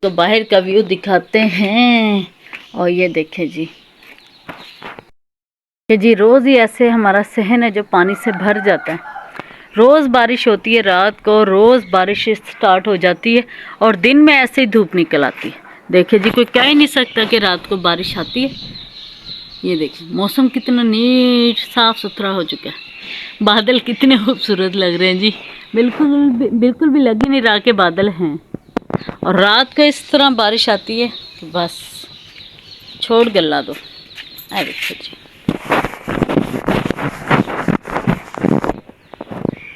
तो बाहर का व्यू दिखाते हैं। और ये देखें जी कि जी रोज़ ही ऐसे हमारा सहन है जो पानी से भर जाता है। रोज़ बारिश होती है रात को, रोज़ बारिश स्टार्ट हो जाती है और दिन में ऐसे ही धूप निकल आती है। देखिए जी, कोई कह ही नहीं सकता कि रात को बारिश आती है। ये देखिए मौसम कितना नीट साफ सुथरा हो चुका है। बादल कितने खूबसूरत लग रहे हैं जी, बिल्कुल भी लग ही नहीं रहा कि बादल हैं। और रात को इस तरह बारिश आती है कि बस छोड़ गल्ला दो। आ देखो जी,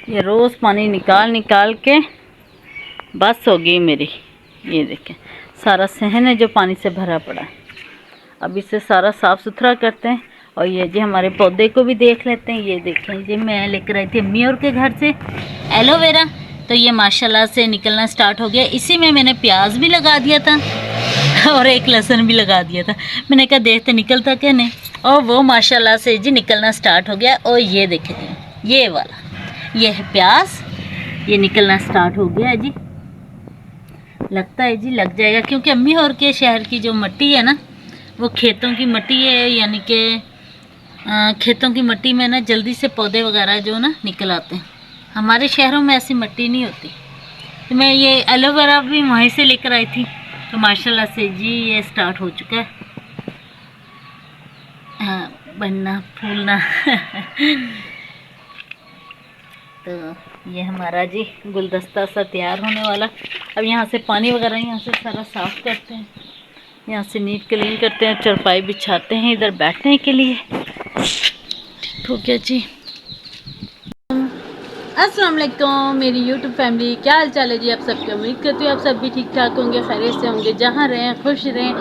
ये रोज़ पानी निकाल के बस हो गई मेरी। ये देखें सारा सहन है जो पानी से भरा पड़ा है। अब इसे सारा साफ़ सुथरा करते हैं। और ये जी हमारे पौधे को भी देख लेते हैं। ये देखें जी, मैं लेकर आई थी अम्मी और के घर से एलोवेरा, तो ये माशाल्लाह से निकलना स्टार्ट हो गया। इसी में मैंने प्याज भी लगा दिया था और एक लहसुन भी लगा दिया था। मैंने कहा देखते निकलता क्या नहीं, और वो माशाल्लाह से जी निकलना स्टार्ट हो गया। और ये देखें जी, ये वाला ये है प्याज, ये निकलना स्टार्ट हो गया है जी। लगता है जी लग जाएगा, क्योंकि अम्मी और के शहर की जो मिट्टी है ना, वो खेतों की मिट्टी है, यानी कि खेतों की मिट्टी में ना जल्दी से पौधे वगैरह जो ना निकल आते हैं। हमारे शहरों में ऐसी मिट्टी नहीं होती। तो मैं ये एलोवेरा भी वहीं से लेकर आई थी, तो माशाल्लाह से जी ये स्टार्ट हो चुका है बनना फूलना तो ये हमारा जी गुलदस्ता सा तैयार होने वाला। अब यहाँ से पानी वगैरह यहाँ से सारा साफ़ करते हैं, यहाँ से नीट क्लीन करते हैं, चरपाई बिछाते हैं इधर बैठने के लिए। ठीक हो गया जी। अस्सलाम वालेकुम मेरी यूट्यूब फैमिली, क्या हाल चाल है जी आप सबके। उम्मीद करती हूँ आप सब भी ठीक ठाक होंगे, खैरियत से होंगे, जहाँ रहें खुश रहें,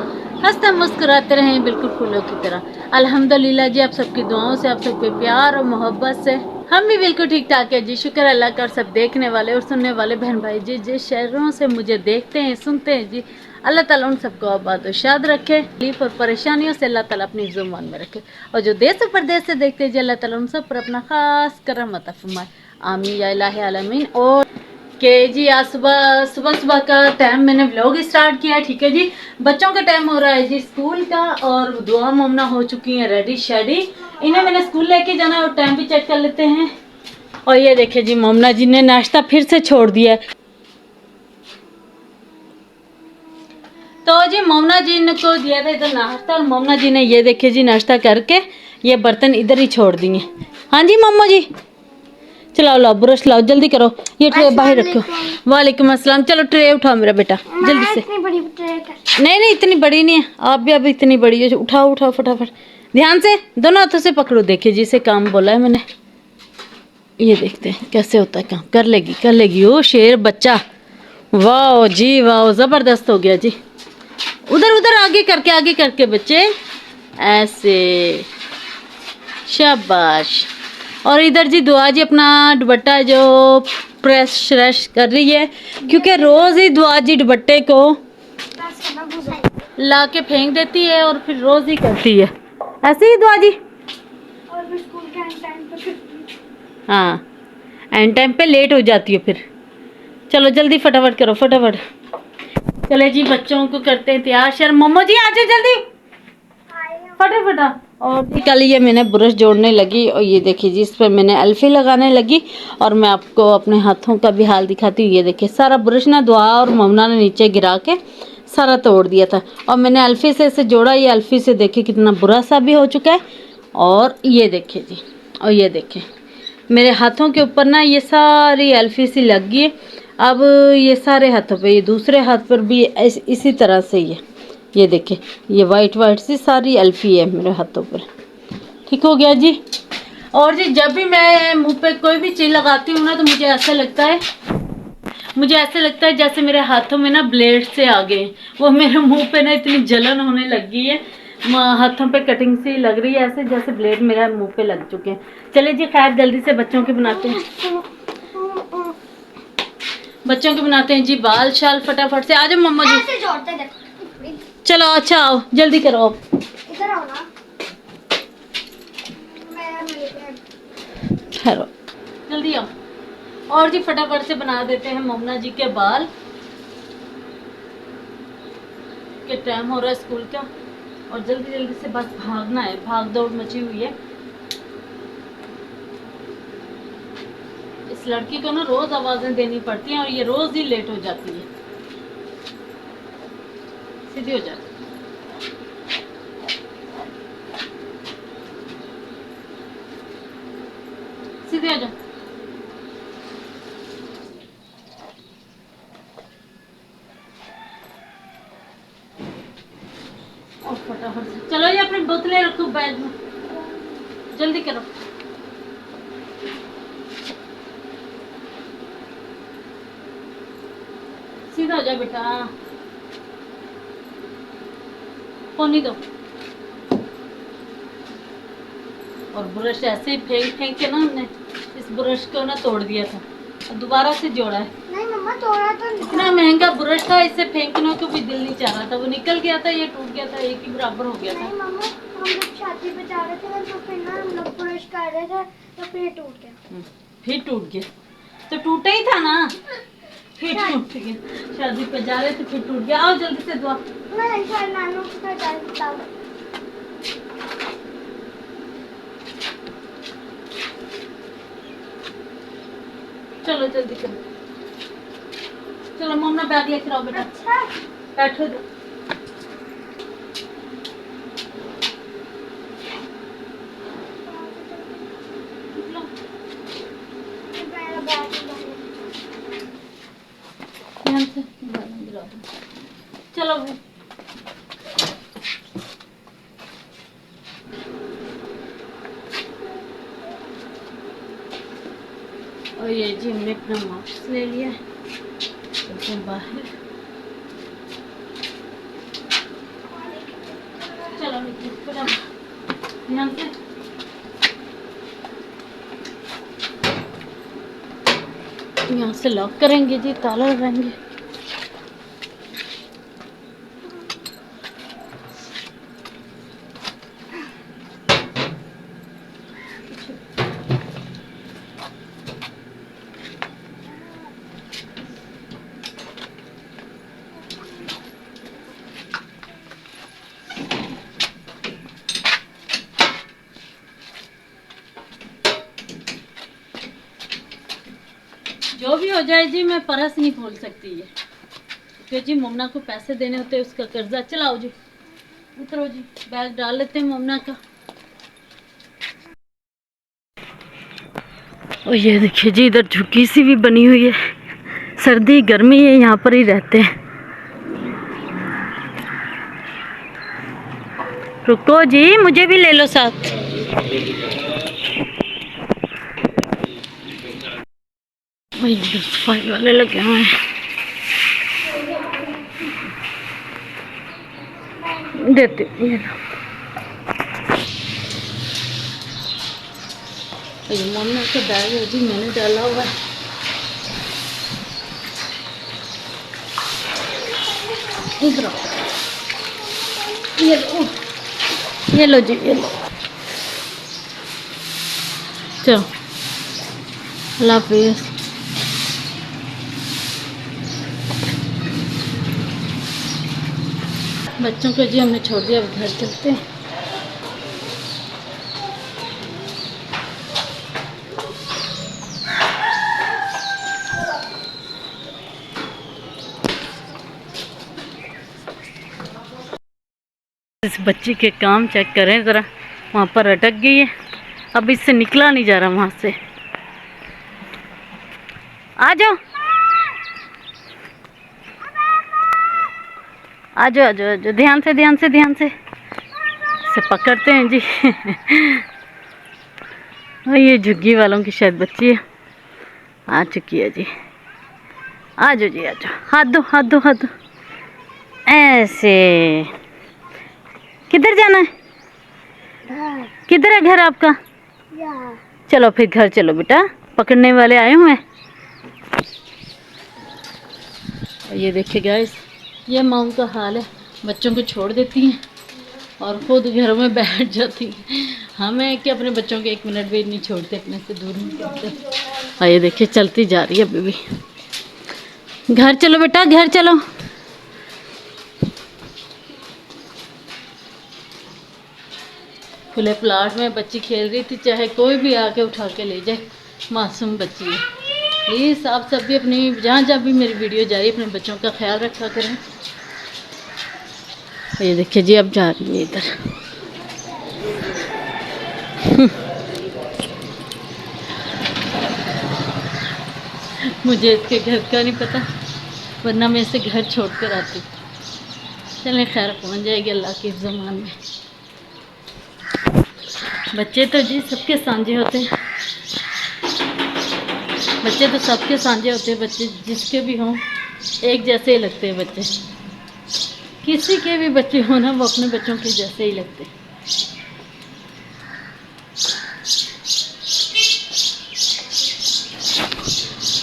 हंसते मुस्कुराते रहें, बिल्कुल फूलों की तरह। अल्हम्दुलिल्लाह जी, आप सबकी दुआओं से, आप सबके प्यार और मोहब्बत से हम भी बिल्कुल ठीक ठाक है जी। शुक्र अल्लाह का। सब देखने वाले और सुनने वाले बहन भाई जी जिस शहरों से मुझे देखते हैं सुनते हैं जी, अल्लाह ताला उन सबको आबाद और शाद रखे। तकलीफ और परेशानियों से अल्लाह ताला अपनी जुबान में रखे। और जो देश और प्रदेश से देखते हैं जी, अल्लाह ताला उन सब पर अपना खास करम अता फरमाए, आमीन या इलाही आलमीन। और के जी आज सुबह का टाइम मैंने व्लॉग स्टार्ट किया है। ठीक है जी, बच्चों का टाइम हो रहा है जी स्कूल का, और दुआ ममना हो चुकी है रेडी शेडी। इन्हें मैंने स्कूल लेके जाना है और टाइम भी चेक कर लेते हैं। और ये देखिए जी, ममना जी ने नाश्ता फिर से छोड़ दिया है। तो जी मोमना जी ने को दिया था इधर नाश्ता, और मोमना जी ने ये देखिए जी नाश्ता करके ये बर्तन इधर ही छोड़ दिए। हाँ जी मम्मा जी, चलाओ लाओ ब्रश लाओ, जल्दी करो, ये ट्रे बाहर रखो। वालेकुम अस्सलाम। चलो ट्रे उठाओ मेरा बेटा जल्दी से। इतनी बड़ी ट्रे? नहीं इतनी बड़ी नहीं है, आप भी अभी इतनी बड़ी है। उठाओ फटाफट, ध्यान से दोनों हाथों से पकड़ो। देखिए जिसे काम बोला है मैंने, ये देखते हैं कैसे होता है काम। कर लेगी ओ शेर बच्चा। वाह जी वाह, जबरदस्त हो गया जी। उधर आगे करके बच्चे, ऐसे शाबाश। और इधर जी दुआ जी अपना दुपट्टा जो प्रेस श्रेश कर रही है, क्योंकि रोज़ ही दुआ जी दुपट्टे को ला के फेंक देती है और फिर रोज़ ही करती है ऐसे ही दुआ जी। और फिर स्कूल के एंड टाइम पे, हाँ एंड टाइम पे लेट हो जाती है फिर। चलो जल्दी फटाफट करो फटाफट। चले जी बच्चों को करते हैं तैयार। शर मोमो जी आ जाओ जल्दी फटाफट। और कल ये मैंने ब्रश जोड़ने लगी, और ये देखिए जी इस पर मैंने अल्फी लगाने लगी। और मैं आपको अपने हाथों का भी हाल दिखाती हूँ। ये देखिए सारा ब्रश ना दुआ और ममना ने नीचे गिरा के सारा तोड़ दिया था, और मैंने अल्फी से इसे जोड़ा। ये अल्फी से देखिए कितना बुरा सा भी हो चुका है। और ये देखिए जी, और ये देखिए मेरे हाथों के ऊपर ना ये सारी अल्फी सी लग गई है। अब ये सारे हाथों पे, ये दूसरे हाथ पर भी इसी तरह से ये देखिए ये वाइट सी सारी अल्फी है मेरे हाथों पर। ठीक हो गया जी। और जी जब भी मैं मुंह पे कोई भी चीज़ लगाती हूँ ना, तो मुझे ऐसा लगता है जैसे मेरे हाथों में ना ब्लेड से आ गए। वो मेरे मुंह पे ना इतनी जलन होने लगी है, हाथों पे कटिंग सी लग रही है, ऐसे जैसे ब्लेड मेरा मुंह पे लग चुके हैं। चलिए जी खैर जल्दी से बच्चों के बनाते हैं जी बाल शाल फटाफट से। आ जाओ मम्मा जी, चलो अच्छा आओ जल्दी करो। इधर आओ ना, ठहरो जल्दी आओ। और जी फटाफट से बना देते हैं मम्मा जी के बाल। क्योंकि टाइम हो रहा है स्कूल का और जल्दी जल्दी से बस भागना है, भाग दौड़ मची हुई है। इस लड़की को ना रोज आवाजें देनी पड़ती हैं और ये रोज ही लेट हो जाती है। सीधी हो जाती है। सीधे हो जा। और फटाफट से चलो, ये अपनी बोतलें रखो बैग में, जल्दी करो। सीधा हो जा बेटा, पोनी दो। और ब्रश ऐसे ही फेंक फेंक के ना हमने इस ब्रश को ना तोड़ दिया था और दोबारा से जोड़ा है। नहीं मम्मा, तोड़ा तो नहीं। इतना महंगा ब्रश था, इसे फेंकने को भी दिल नहीं चाह रहा था। वो निकल गया था, ये टूट गया था, एक ही बराबर हो गया था। नहीं मम्मा, हम लोग शादी पे जा रहे थे ना, तो फिर ना हम लोग ब्रश कर रहे थे तो फिर टूट गया। फिर टूट गया तो टूटा ही था ना, फिर टूट गया। शादी पे जा रहे थे फिर टूट गया। आओ जल्दी से दुआ। नहीं सर, नानू का डाल। चलो जल्दी करो, चलो मम्मा बैग लेकर आओ बेटा। अच्छा बैठो दो। मेरा बैग ध्यान से गिरा दो। चलो भाई। और ये जी हमने अपना मास्क ले लिया है, तो बाहर चलो निकलो ध्यान से। यहाँ से लॉक करेंगे जी, ताला लगाएंगे। जो भी हो जाए जी, मैं परस नहीं खोल सकती है, क्योंकि जी मुमना को पैसे देने होते हैं, उसका कर्जा। चलाओ जी, उतरो जी, बैग डाल लेते हैं मुमना का। और ये देखिए जी, इधर झुग्गी सी भी बनी हुई है। सर्दी गर्मी है, यहाँ पर ही रहते हैं। रुको जी, मुझे भी ले लो साथ। सफाई वाले लगे हुए हैं। देते ये मम्मी का बैग है जी, मैंने डाला हुआ है। इधर ये लो जी, ये लो। चलो अल्लाह हाफिज़। बच्चों को जी हमने छोड़ दिया, अब घर चलते हैं। इस बच्ची के काम चेक करें ज़रा, वहाँ पर अटक गई है, अब इससे निकला नहीं जा रहा वहाँ से। आ जाओ आ जाओ आ जाओ, ध्यान से ध्यान से ध्यान से पकड़ते हैं जी। और ये झुग्गी वालों की शायद बच्ची है, आ चुकी है जी। आ जाओ जी, आ जाओ, हाथ दो हाथ दो हाथ दो, ऐसे। किधर जाना है? किधर है घर आपका? चलो फिर घर चलो बेटा, पकड़ने वाले आए हुए हैं। ये देखिए गाइस, ये माँ का हाल है, बच्चों को छोड़ देती हैं और खुद घरों में बैठ जाती हैं। हमें कि अपने बच्चों को 1 मिनट भी नहीं छोड़ते, अपने से दूर नहीं करते। और ये देखिए चलती जा रही है अभी भी। घर चलो बेटा, घर चलो। खुले प्लाट में बच्ची खेल रही थी, चाहे कोई भी आके उठा के ले जाए, मासूम बच्ची है। प्लीज़ आप सब भी अपनी जहाँ जहाँ भी मेरी वीडियो जा रही है अपने बच्चों का ख्याल रखा करें। ये देखिए जी अब जा रही है इधर। मुझे इसके घर का नहीं पता, वरना मैं इसे घर छोड़ कर आती। चलें खैर, पहुंच जाएगी अल्लाह के ज़मान में। बच्चे तो जी सबके सांझे होते हैं, बच्चे तो सबके सांझे होते हैं। बच्चे जिसके भी हों एक जैसे ही लगते हैं बच्चे, किसी के भी बच्चे हों ना वो अपने बच्चों के जैसे ही लगते हैं।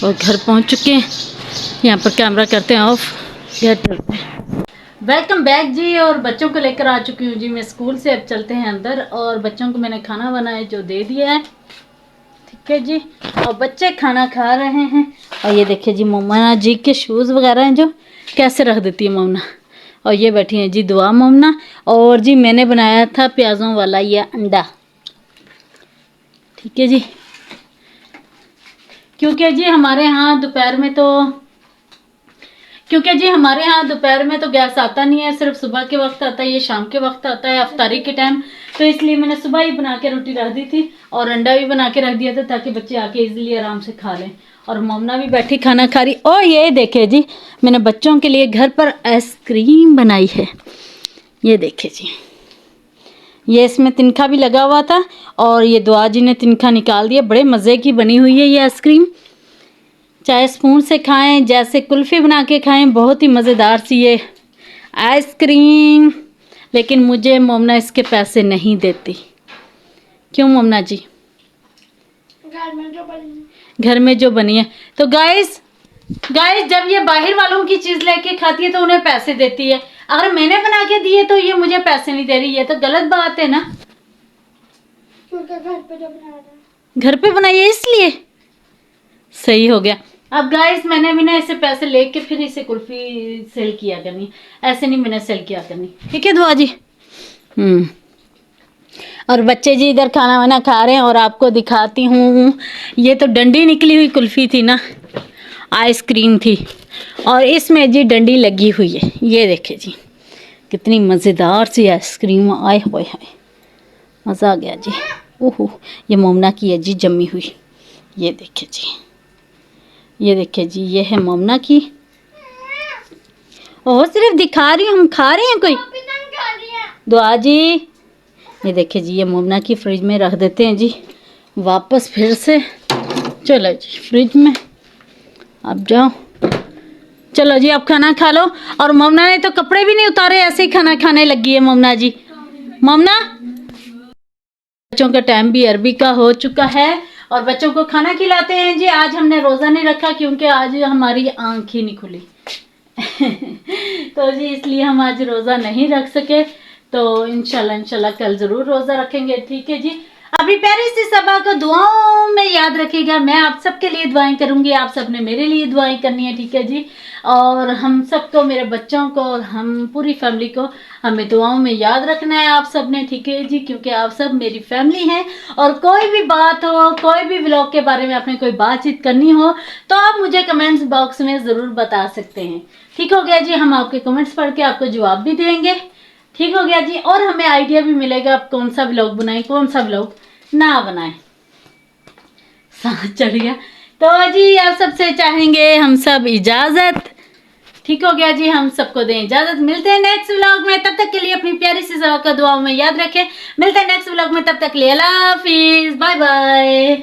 और घर पहुंच चुके हैं, यहाँ पर कैमरा करते हैं ऑफ, घर चलते हैं। वेलकम बैक जी। और बच्चों को लेकर आ चुकी हूँ जी मैं स्कूल से। अब चलते हैं अंदर और बच्चों को मैंने खाना बनाया जो दे दिया है, ठीक है जी। और बच्चे खाना खा रहे हैं। और ये देखिए जी मोमना जी के शूज़ वगैरह हैं जो कैसे रख देती है मोमना। और ये बैठी हैं जी दुआ मोमना। और जी मैंने बनाया था प्याज़ों वाला ये अंडा, ठीक है जी। क्योंकि जी हमारे यहाँ दोपहर में तो गैस आता नहीं है, सिर्फ सुबह के वक्त आता है, ये शाम के वक्त आता है अफ्तारी के टाइम। तो इसलिए मैंने सुबह ही बना के रोटी रख दी थी और अंडा भी बना के रख दिया था ताकि बच्चे आके इजीली आराम से खा लें। और मोमना भी बैठी खाना खा रही। और ये देखे जी मैंने बच्चों के लिए घर पर आइसक्रीम बनाई है, ये देखे जी। ये इसमें तिनका भी लगा हुआ था और ये दुआ जी ने तिनका निकाल दिया। बड़े मज़े की बनी हुई है ये आइसक्रीम, चाहे स्पून से खाएं, जैसे कुल्फ़ी बना के खाएं, बहुत ही मज़ेदार सी ये आइसक्रीम। लेकिन मुझे मोमना इसके पैसे नहीं देती। क्यों मोमना जी? घर में जो बनी है। तो गाइस जब ये बाहर वालों की चीज़ लेके खाती है तो उन्हें पैसे देती है, अगर मैंने बना के दिए तो ये मुझे पैसे नहीं दे रही। ये तो गलत बात है ना, क्योंकि घर पे जो बना रहा है, घर पे बनाई है इसलिए सही हो गया। अब गाइस मैंने भी ना इसे पैसे लेके फिर इसे कुल्फी सेल किया करनी, ऐसे नहीं मैंने सेल किया करनी, ठीक है दुआ जी। और बच्चे जी इधर खाना वाना खा रहे हैं और आपको दिखाती हूँ। ये तो डंडी निकली हुई कुल्फी थी ना, आइसक्रीम थी और इसमें जी डंडी लगी हुई है। ये देखे जी कितनी मज़ेदार सी आइसक्रीम, आए हुए है, मज़ा आ गया जी। ओहो ये मोमना की है जी जमी हुई, ये देखे जी, ये देखिए जी ये है मोमना की। ओह सिर्फ दिखा रही हूँ, हम खा रहे हैं कोई दुआ जी। ये देखिए जी ये मोमना की फ्रिज में रख देते हैं जी वापस फिर से। चलो जी फ्रिज में अब जाओ, चलो जी अब खाना खा लो। और मोमना ने तो कपड़े भी नहीं उतारे, ऐसे ही खाना खाने लगी है मोमना जी। मोमना बच्चों का टाइम भी अरबी का हो चुका है और बच्चों को खाना खिलाते हैं जी। आज हमने रोज़ा नहीं रखा क्योंकि आज हमारी आँख ही नहीं खुली तो जी इसलिए हम आज रोज़ा नहीं रख सके। तो इंशाल्लाह कल ज़रूर रोज़ा रखेंगे, ठीक है जी। अभी प्यारी सी सबा को दुआओं में याद रखिएगा। मैं आप सबके लिए दुआएं करूंगी, आप सब ने मेरे लिए दुआएं करनी है, ठीक है जी। और हम सबको, मेरे बच्चों को और हम पूरी फैमिली को हमें दुआओं में याद रखना है आप सब ने, ठीक है जी। क्योंकि आप सब मेरी फैमिली हैं और कोई भी बात हो, कोई भी व्लॉग के बारे में आपने कोई बातचीत करनी हो तो आप मुझे कमेंट्स बॉक्स में ज़रूर बता सकते हैं, ठीक हो गया जी। हम आपके कमेंट्स पढ़ के आपको जवाब भी देंगे, ठीक हो गया जी। और हमें आइडिया भी मिलेगा आप कौन सा व्लॉग बनाएं, कौन सा व्लॉग ना बनाएं। सांस चढ़ गया। तो जी आप सबसे चाहेंगे हम सब इजाज़त, ठीक हो गया जी। हम सबको दें इजाज़त, मिलते हैं नेक्स्ट व्लॉग में। तब तक के लिए अपनी प्यारी सी सवा का दुआओं में याद रखें। मिलते हैं नेक्स्ट व्लॉग में, तब तक के लिए अल्लाह हाफिज़, बाय बाय।